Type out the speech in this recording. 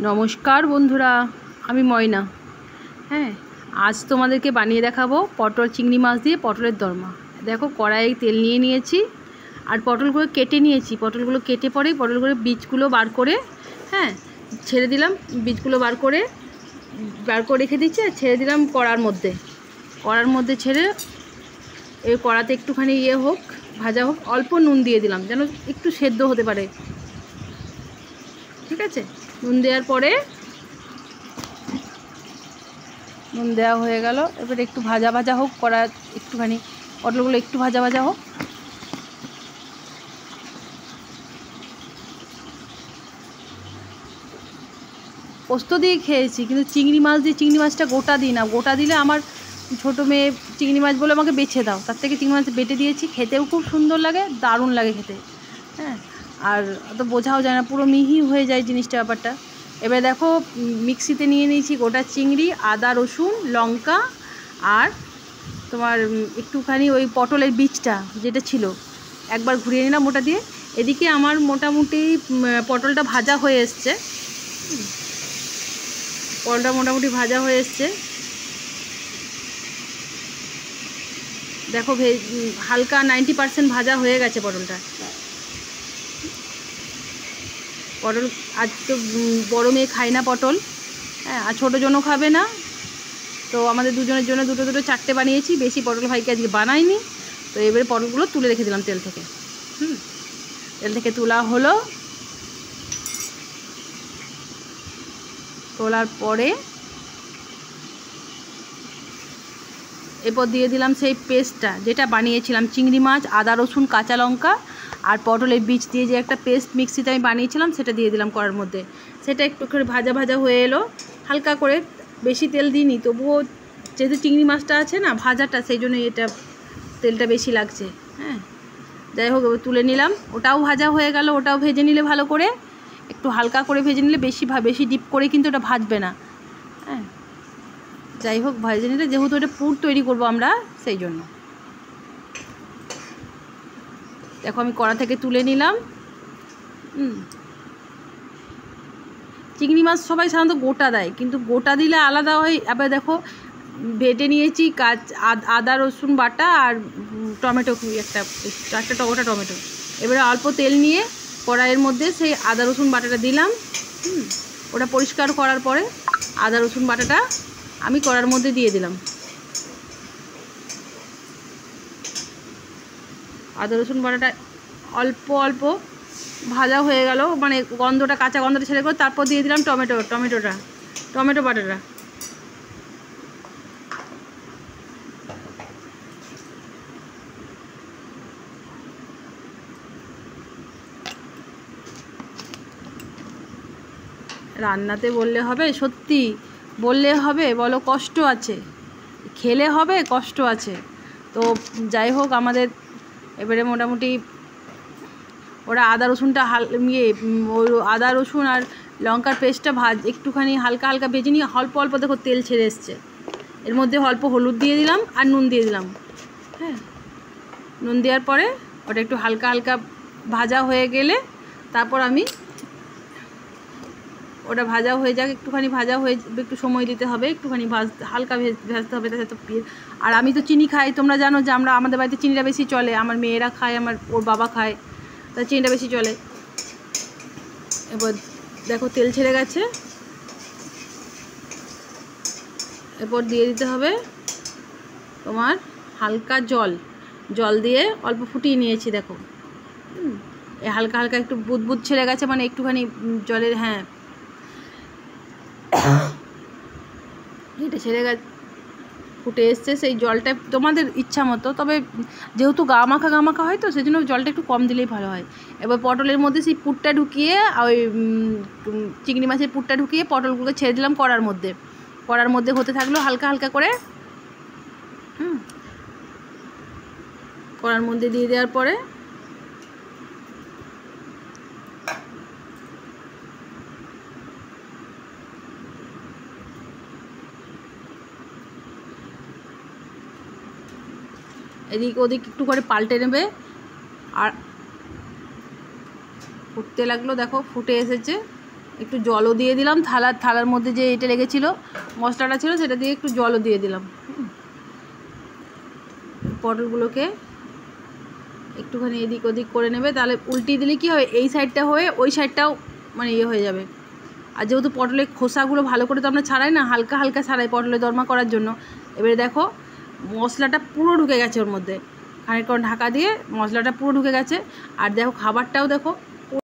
নমস্কার বন্ধুরা, আমি ময়না। হ্যাঁ, আজ তোমাদেরকে বানিয়ে দেখাবো পটল চিংড়ি মাছ দিয়ে পটলের দরমা। দেখো, কড়াইয়ে তেল নিয়ে নিয়েছি আর পটলগুলো কেটে নিয়েছি। পটলগুলো কেটে পরে পটলগুলো বীজগুলো বার করে হ্যাঁ ছেড়ে দিলাম। বীজগুলো বার করে রেখে দিচ্ছি আর ছেড়ে দিলাম কড়ার মধ্যে ছেড়ে এই কড়াতে একটুখানি হোক, ভাজা হোক। অল্প নুন দিয়ে দিলাম যেন একটু সেদ্ধ হতে পারে। ঠিক আছে, নুন দেওয়ার পরে নুন দেওয়া হয়ে গেল। এবার একটু ভাজা ভাজা হোক, কড়া একটুখানি পটলগুলো একটু ভাজা ভাজা হোক। পোস্ত দিয়ে খেয়েছি, কিন্তু চিংড়ি মাছটা গোটা দিই না। গোটা দিলে আমার ছোটো মেয়ে চিংড়ি মাছ বলে আমাকে বেছে দাও, তার থেকে চিংড়ি মাছ বেটে দিয়েছি। খেতেও খুব সুন্দর লাগে, দারুণ লাগে খেতে। হ্যাঁ, আর অত বোঝাও যায় না, পুরো মিহি হয়ে যায় জিনিসটা, ব্যাপারটা। এবার দেখো, মিক্সিতে নিয়ে নিয়েছি গোটা চিংড়ি, আদা রসুন লঙ্কা আর তোমার একটুখানি ওই পটলের বীজটা যেটা ছিল একবার ঘুরিয়ে নিলাম ওটা দিয়ে। এদিকে আমার মোটামুটি পটলটা ভাজা হয়ে এসছে। পটলটা মোটামুটি ভাজা হয়ে এসছে। দেখো, হালকা 90% ভাজা হয়ে গেছে পটলটা। পটল আজ তো বড়ো মেয়ে খায় না পটল, হ্যাঁ, আর ছোটো জনও খাবে না। তো আমাদের দুজনের জন্য দুটো চারটে বানিয়েছি, বেশি পটল ভাইকে আজকে বানাইনি। তো এবারে পটলগুলো তুলে রেখে দিলাম তেল থেকে। তেল থেকে তোলা হলো। তোলার পরে এরপর দিয়ে দিলাম সেই পেস্টটা যেটা বানিয়েছিলাম, চিংড়ি মাছ, আদা রসুন কাঁচা লঙ্কা আর পটলের বীজ দিয়ে যে একটা পেস্ট মিক্সিতে আমি বানিয়েছিলাম, সেটা দিয়ে দিলাম কড়ার মধ্যে। সেটা একটু করে ভাজা ভাজা হয়ে এলো, হালকা করে, বেশি তেল দিইনি। তবুও যেহেতু চিংড়ি মাছটা আছে না ভাজাটা, সেই জন্য এটা তেলটা বেশি লাগছে। হ্যাঁ, যাই হোক, এবার তুলে নিলাম। ওটাও ভাজা হয়ে গেল। ওটাও ভেজে নিলে ভালো করে, একটু হালকা করে ভেজে নিলে, বেশি ডিপ করে কিন্তু ওটা ভাজবে না। হ্যাঁ, যাই হোক, ভেজে নিলে, যেহেতু এটা পুর তৈরি করব আমরা, সেই জন্য। দেখো, আমি কড়া থেকে তুলে নিলাম। চিংড়ি মাছ সবাই সাধারণত গোটা দেয়, কিন্তু গোটা দিলে আলাদা হয়। আবার দেখো, বেটে নিয়েছি আদা রসুন বাটা আর টমেটো, একটা গোটা টমেটো। এবারে অল্প তেল নিয়ে কড়াইয়ের মধ্যে সেই আদা রসুন বাটাটা দিলাম। ওটা পরিষ্কার করার পরে আদা রসুন বাটাটা আমি কড়ার মধ্যে দিয়ে দিলাম। আদা রসুন বাটাটা অল্প অল্প ভাজা হয়ে গেল, মানে কাঁচা গন্ধটা ছেড়ে করে তারপর দিয়ে দিলাম টমেটো বাটাটা। রান্নাতে বললে হবে, সত্যি বললে হবে, বলো, কষ্ট আছে, খেলে হবে, কষ্ট আছে। তো যাই হোক, আমাদের এবারে মোটামুটি ওরা আদা রসুনটা আদা রসুন আর লঙ্কার পেস্টটা একটুখানি হালকা হালকা ভেজে নিয়ে অল্প অল্প, দেখো তেল ছেড়ে এসছে। এর মধ্যে অল্প হলুদ দিয়ে দিলাম আর নুন দিয়ে দিলাম। হ্যাঁ, নুন দেওয়ার পরে ওটা একটু হালকা হালকা ভাজা হয়ে গেলে তারপর আমি ওটা ভাজা হয়ে যাক, একটুখানি ভাজা হয়ে, একটু সময় দিতে হবে, একটুখানি হালকা ভাজতে হবে। আর আমি তো চিনি খাই, তোমরা জানো যে আমাদের বাড়িতে চিনিটা বেশি চলে। আমার মেয়েরা খায়, ওর বাবা খায়, তা চিনিটা বেশি চলে। এবার দেখো, তেল ছেড়ে গেছে। এরপর দিয়ে দিতে হবে তোমার হালকা জল দিয়ে অল্প ফুটিয়ে নিয়েছি। দেখো, এই হালকা হালকা একটু বুদবুদ ছেড়ে গেছে, মানে একটুখানি জলের, হ্যাঁ, এটা ছেড়ে গেছে, ফুটে এসছে। সেই জলটা তোমাদের ইচ্ছা মতো, তবে যেহেতু গা মাখা হয়, তো সেই জন্য জলটা একটু কম দিলেই ভালো হয়। এবার পটলের মধ্যে সেই পুরটা ঢুকিয়ে, ওই চিংড়ি মাছের পুরটা ঢুকিয়ে পটলগুলো ছেড়ে দিলাম কড়ার মধ্যে হতে থাকলো হালকা হালকা করে। কড়ার মধ্যে দিয়ে দেওয়ার পরে এদিক ওদিক একটু করে পাল্টে নেবে। আর ফুটতে লাগলো, দেখো ফুটে এসেছে। একটু জলও দিয়ে দিলাম, থালার মধ্যে যে এটা লেগেছিলো মশলাটা ছিল সেটা দিয়ে একটু জলও দিয়ে দিলাম। পটলগুলোকে একটুখানি এদিক ওদিক করে নেবে, তাহলে উল্টিয়ে দিলে কী হবে, এই সাইডটা হয়ে ওই সাইডটাও মানে ইয়ে হয়ে যাবে। আর যেহেতু পটলের খোসাগুলো ভালো করে তো আমরা ছাড়াই না, হালকা হালকা ছাড়াই পটলের দরমা করার জন্য। এবারে দেখো মশলাটা পুরো ঢুকে গেছে ওর মধ্যে, খানিকক্ষণ ঢাকা দিয়ে মশলাটা পুরো ঢুকে গেছে। আর দেখো খাবারটাও দেখো